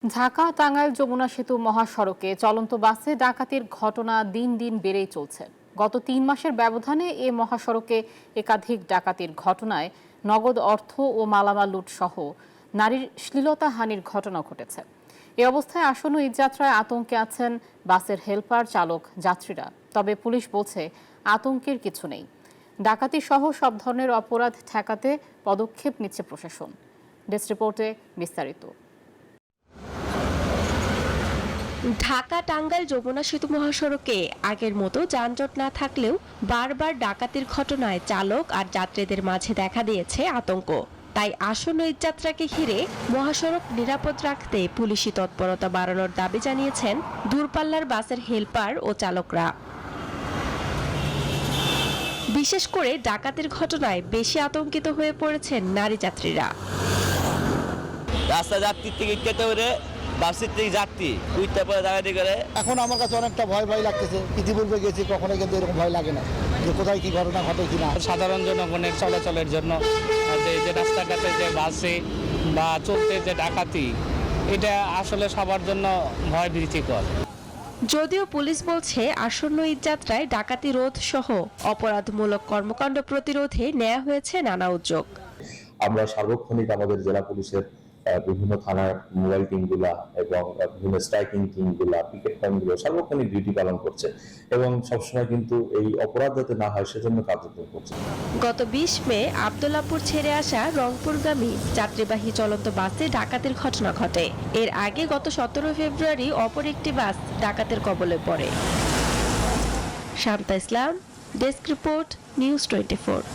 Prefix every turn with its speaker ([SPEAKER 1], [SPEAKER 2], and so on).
[SPEAKER 1] ঢাকা টাঙ্গাইল যমুনা সেতু মহাসড়কে চলন্ত বাসে ডাকাতির ঘটনা দিন দিন বেড়েই চলছে। গত ৩ মাসের ব্যবধানে এ মহাসড়কে একাধিক ডাকাতির ঘটনায় নগদ অর্থ ও মালামাল লুট সহ নারীর শ্লীলতাহানির ঘটনা ঘটেছে। এ অবস্থায় আসন্ন ঈদযাত্রায় আতঙ্কে আছেন বাসের হেলপার, চালক, যাত্রীরা। তবে পুলিশ বলছে আতঙ্কের কিছু নেই। ডাকাতি সহ সব ধরনের অপরাধ ঠেকাতে পদক্ষেপ নিচ্ছে প্রশাসন। ডেস্ক রিপোর্টে বিস্তারিত।
[SPEAKER 2] ঢাকা টাঙ্গাইল যমুনা সেতু মহাসড়কে আগের মতো যানজট না থাকলেও বারবার ডাকাতির ঘটনায় চালক আর যাত্রীদের মাঝে দেখা দিয়েছে আতঙ্ক। তাই আসন্ন ঈদযাত্রাকে ঘিরে মহাসড়ক নিরাপদ রাখতে পুলিশি তৎপরতা বাড়ানোর দাবি জানিয়েছেন দূরপাল্লার বাসের হেলপার ও চালকরা। বিশেষ করে ডাকাতির ঘটনায় বেশি আতঙ্কিত হয়ে পড়েছেন নারী যাত্রীরা।
[SPEAKER 3] রাস্তা যাত্রীর থেকে বাসের থেকে যাত্রী উঠতে পরে ডাকাতি করে।
[SPEAKER 4] এখন আমার কাছে অনেকটা ভয় ভয় লাগতেছে। ইতিপূর্বে গেছি, কখনো কিন্তু এরকম ভয় লাগে না যে কোথায় কি ঘটনা ঘটে কিনা।
[SPEAKER 5] সাধারণ জনগণের চলাচলের জন্য যে রাস্তাঘাটে যে বাসে বা চলতে যে ডাকাতি, এটা আসলে সবার জন্য ভয় ভীতিকর।
[SPEAKER 2] যদিও পুলিশ বলছে আসন্ন ঈদযাত্রায় ডাকাতি রোধ সহ অপরাধমূলক কর্মকাণ্ড প্রতিরোধে নেওয়া হয়েছে নানা উদ্যোগ।
[SPEAKER 6] আমরা সার্বক্ষণিক আমাদের জেলা পুলিশের বিভিন্ন থানার মোবাইল টিমগুলা এবং বিভিন্ন স্ট্রাইকিং টিমগুলা, পিকেট পয়েন্টগুলো সার্বক্ষণিক ডিউটি পালন করছে এবং সবসময় কিন্তু এই অপরাধ যাতে না হয় সেজন্য কার্যক্রম করছে।
[SPEAKER 2] গত ২০ মে আব্দুল্লাহপুর ছেড়ে আসা রংপুরগামী যাত্রীবাহী চলন্ত বাসে ডাকাতির ঘটনা ঘটে। এর আগে গত ১৭ ফেব্রুয়ারি অপর একটি বাস ডাকাতের কবলে পড়ে। শান্তা ইসলাম, ডেস্ক রিপোর্ট, নিউজ 24।